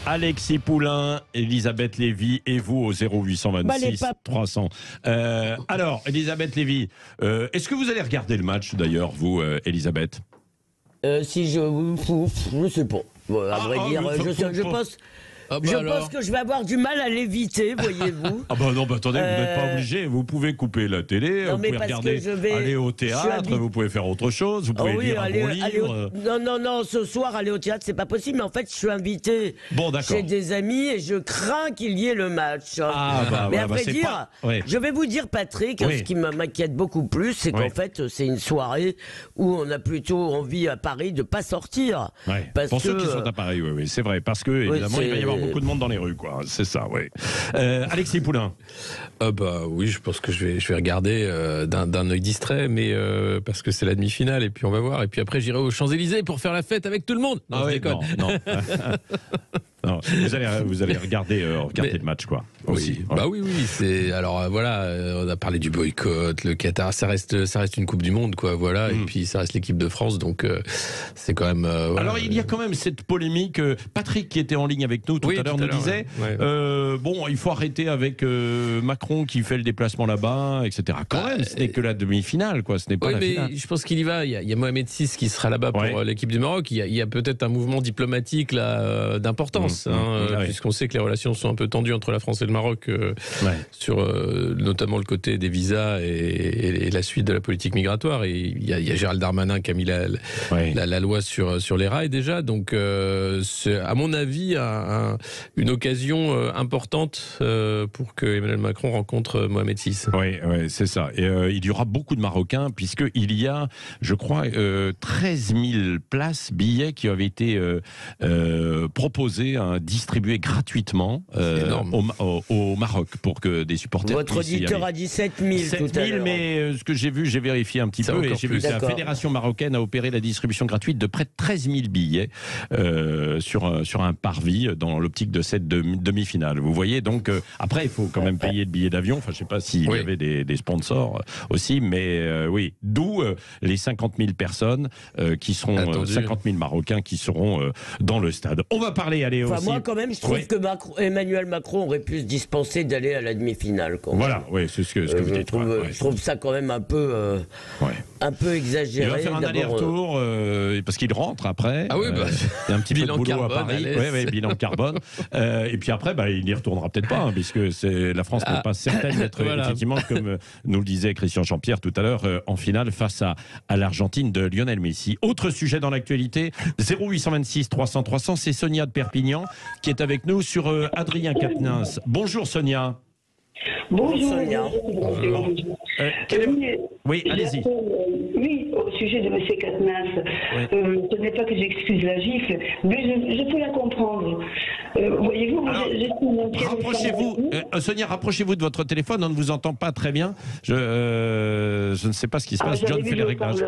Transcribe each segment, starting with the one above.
Alexis Poulain, Elisabeth Lévy et vous au 0826 300. Alors, Elisabeth Lévy, est-ce que vous allez regarder le match d'ailleurs, vous, Elisabeth? Si je sais pas. Bon, à vrai dire, je pense. Je pense que je vais avoir du mal à l'éviter, voyez-vous. Ah bah non, bah attendez, vous n'êtes pas obligé. Vous pouvez couper la télé, vous pouvez regarder, aller au théâtre, vous pouvez faire autre chose, vous pouvez lire un bon livre. Non, ce soir, aller au théâtre, c'est pas possible. Mais en fait, je suis invité chez des amis et je crains qu'il y ait le match. Mais à vrai dire, je vais vous dire, Patrick, ce qui m'inquiète beaucoup plus, c'est qu'en fait, c'est une soirée où on a plutôt envie à Paris de pas sortir. Pour ceux qui sont à Paris, oui, c'est vrai. Parce que, évidemment, il va y avoir beaucoup de monde dans les rues, quoi. C'est ça, oui. Alexis Poulain. Oui, je pense que je vais regarder d'un œil distrait, mais parce que c'est la demi-finale, et puis on va voir. Et puis après, j'irai aux Champs-Élysées pour faire la fête avec tout le monde. Non, non. Non, vous allez regarder le match, quoi. Aussi. Oui. Alors voilà, on a parlé du boycott, le Qatar, ça reste une Coupe du Monde, quoi. Voilà, et puis ça reste l'équipe de France, donc c'est quand même. Alors il y a quand même cette polémique. Patrick qui était en ligne avec nous tout à l'heure nous disait il faut arrêter avec Macron qui fait le déplacement là-bas, etc. Quand même, ce n'est que la demi-finale, quoi. Ce n'est pas la finale. Je pense qu'il y va. Il y a Mohamed VI qui sera là-bas pour l'équipe du Maroc. Il y a peut-être un mouvement diplomatique là d'importance. Puisqu'on sait que les relations sont un peu tendues entre la France et le Maroc sur notamment le côté des visas et la suite de la politique migratoire. Et il y a Gérald Darmanin qui a mis la loi sur les rails déjà. Donc c'est à mon avis une occasion importante pour que Emmanuel Macron rencontre Mohamed VI. Oui, c'est ça. Et il y aura beaucoup de Marocains puisqu'il y a, je crois, 13 000 billets qui avaient été proposés, distribués gratuitement au Maroc pour que des supporters. Votre auditeur a dit 7 000 tout à l'heure. Mais ce que j'ai vu, j'ai vérifié un petit peu et j'ai vu que la Fédération marocaine a opéré la distribution gratuite de près de 13 000 billets sur un parvis dans l'optique de cette demi-finale. Vous voyez, donc après il faut quand même payer le billet d'avion. Enfin, je ne sais pas s'il y avait des sponsors aussi, mais d'où les 50 000 personnes qui seront 50 000 Marocains qui seront dans le stade. On va parler, moi, quand même, je trouve que Emmanuel Macron aurait pu se dispenser d'aller à la demi-finale. Voilà, c'est ce que vous dites. Je trouve ça quand même un peu exagéré. Il va faire un aller-retour parce qu'il rentre après. Ah oui, il y a un petit bilan peu de boulot carbone, à Paris. Bilan carbone. Et puis après, il n'y retournera peut-être pas, puisque la France n'est pas certaine d'être effectivement, comme nous le disait Christian Champierre tout à l'heure, en finale face à l'Argentine de Lionel Messi. Autre sujet dans l'actualité, 0826 300 300, c'est Sonia de Perpignan qui est avec nous sur Adrien Quatennens. Bonjour Sonia. Bonjour Sonia. Oui, allez-y. Oui, au sujet de M. Quatennens, ce n'est pas que j'excuse la gifle, mais je peux la comprendre. Voyez-vous, rapprochez-vous, Sonia, rapprochez-vous de votre téléphone, on ne vous entend pas très bien. Je ne sais pas ce qui se passe. John fait les réglages.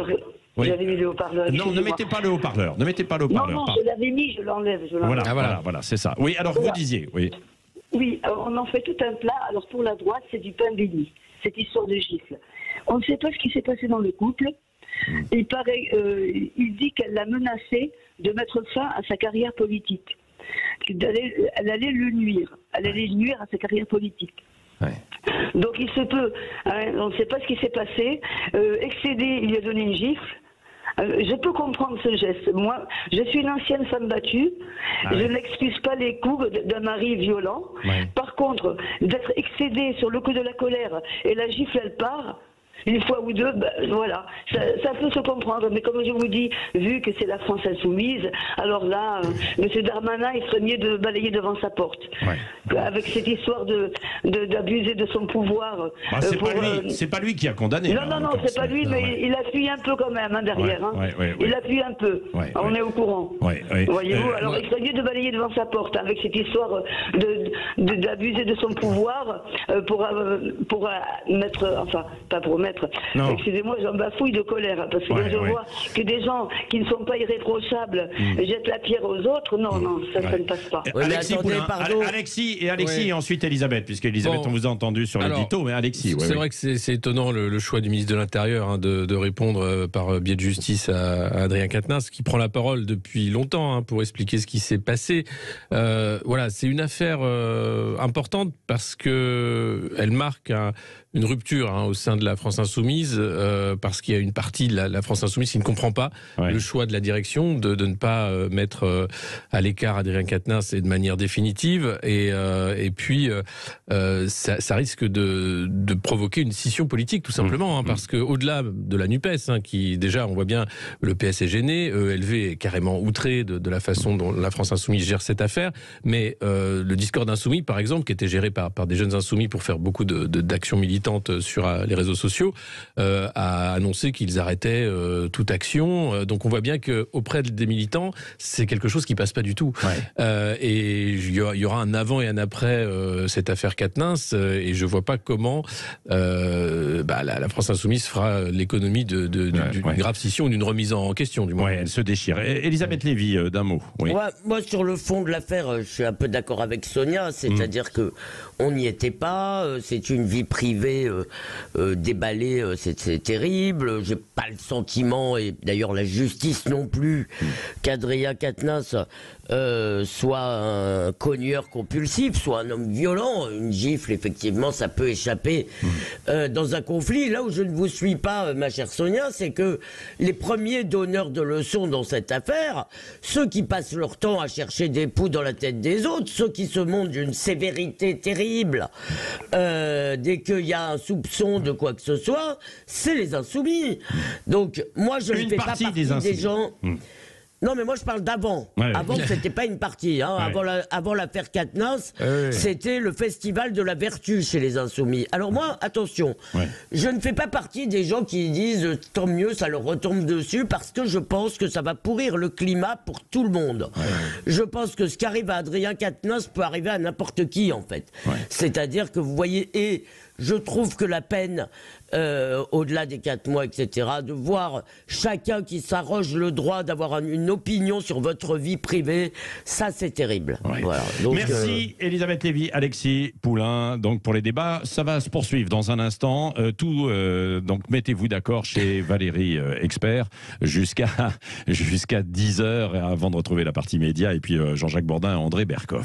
J'avais mis le haut-parleur. Non, ne mettez pas le haut-parleur. Ne mettez pas le haut-parleur. Non, je l'avais mis, je l'enlève. Voilà, c'est ça. Oui, alors vous disiez, Oui, on en fait tout un plat. Alors pour la droite, c'est du pain béni, cette histoire de gifle. On ne sait pas ce qui s'est passé dans le couple. Il dit qu'elle l'a menacé de mettre fin à sa carrière politique. Elle allait le nuire. Elle allait nuire à sa carrière politique. Donc il se peut, on ne sait pas ce qui s'est passé. Excédé, il lui a donné une gifle. Je peux comprendre ce geste. Moi, je suis une ancienne femme battue. Je n'excuse pas les coups d'un mari violent. Par contre, d'être excédée sur le coup de la colère et la gifle, elle part. Une fois ou deux, voilà, ça peut se comprendre. Mais comme je vous dis, vu que c'est la France insoumise, alors là, M. Darmanin, il serait mieux de balayer devant sa porte. Avec cette histoire d'abuser de son pouvoir. C'est pas lui qui a condamné. Non, c'est pas lui, mais il appuie un peu quand même derrière. Il appuie un peu. On est au courant. Voyez-vous, alors il serait mieux de balayer devant sa porte avec cette histoire d'abuser de son pouvoir pour mettre, enfin, pas pour mettre, maître. Excusez-moi, j'en bafouille de colère, hein, parce que quand je vois que des gens qui ne sont pas irréprochables jettent la pierre aux autres, non, ça ne passe pas. Alexis et ensuite Elisabeth, puisque Elisabeth, on vous a entendu sur l'édito, mais Alexis. C'est vrai que c'est étonnant le choix du ministre de l'Intérieur hein, de répondre par biais de justice à Adrien Quatennens, qui prend la parole depuis longtemps hein, pour expliquer ce qui s'est passé. Voilà, c'est une affaire importante parce que elle marque une rupture hein, au sein de la France Insoumise, parce qu'il y a une partie de la France Insoumise qui ne comprend pas le choix de la direction de ne pas mettre à l'écart Adrien Quatennens et de manière définitive. Et puis, ça risque de provoquer une scission politique, tout simplement, hein, parce qu'au-delà de la NUPES, hein, qui déjà, on voit bien, le PS est gêné, ELV est carrément outré de la façon dont la France Insoumise gère cette affaire, mais le Discord Insoumis, par exemple, qui était géré par des jeunes insoumis pour faire beaucoup d'actions militantes sur les réseaux sociaux, a annoncé qu'ils arrêtaient toute action. Donc on voit bien qu'auprès des militants, c'est quelque chose qui passe pas du tout. Et il y aura un avant et un après cette affaire Quatennens, et je vois pas comment la France Insoumise fera l'économie d'une grave scission, d'une remise en question du moins. Elle se déchire. Elisabeth Lévy, d'un mot. Moi, sur le fond de l'affaire, je suis un peu d'accord avec Sonia, c'est-à-dire que on n'y était pas, c'est une vie privée déballée, c'est terrible. J'ai pas le sentiment, et d'ailleurs la justice non plus, qu'Adrien Quatennens soit un cogneur compulsif, soit un homme violent. Une gifle, effectivement, ça peut échapper dans un conflit. Là où je ne vous suis pas, ma chère Sonia, c'est que les premiers donneurs de leçons dans cette affaire, ceux qui passent leur temps à chercher des poux dans la tête des autres, ceux qui se montrent d'une sévérité terrible dès qu'il y a un soupçon de quoi que ce soit, c'est les insoumis. Donc moi je ne fais pas partie des gens... Non, mais moi je parle d'avant. Avant, c'était pas une partie. Hein. Avant l'affaire Quatennens, c'était le festival de la vertu chez les Insoumis. Alors moi, attention, je ne fais pas partie des gens qui disent tant mieux, ça leur retombe dessus, parce que je pense que ça va pourrir le climat pour tout le monde. Je pense que ce qui arrive à Adrien Quatennens peut arriver à n'importe qui, en fait. C'est-à-dire que vous voyez, et je trouve que la peine, au-delà des 4 mois, etc., de voir chacun qui s'arroge le droit d'avoir une opinion sur votre vie privée, ça c'est terrible. Voilà. Donc, merci Elisabeth Lévy, Alexis Poulain. Donc pour les débats, ça va se poursuivre dans un instant. Donc mettez-vous d'accord chez Valérie Expert jusqu'à 10h avant de retrouver la partie média, et puis Jean-Jacques Bourdin et André Berkoff.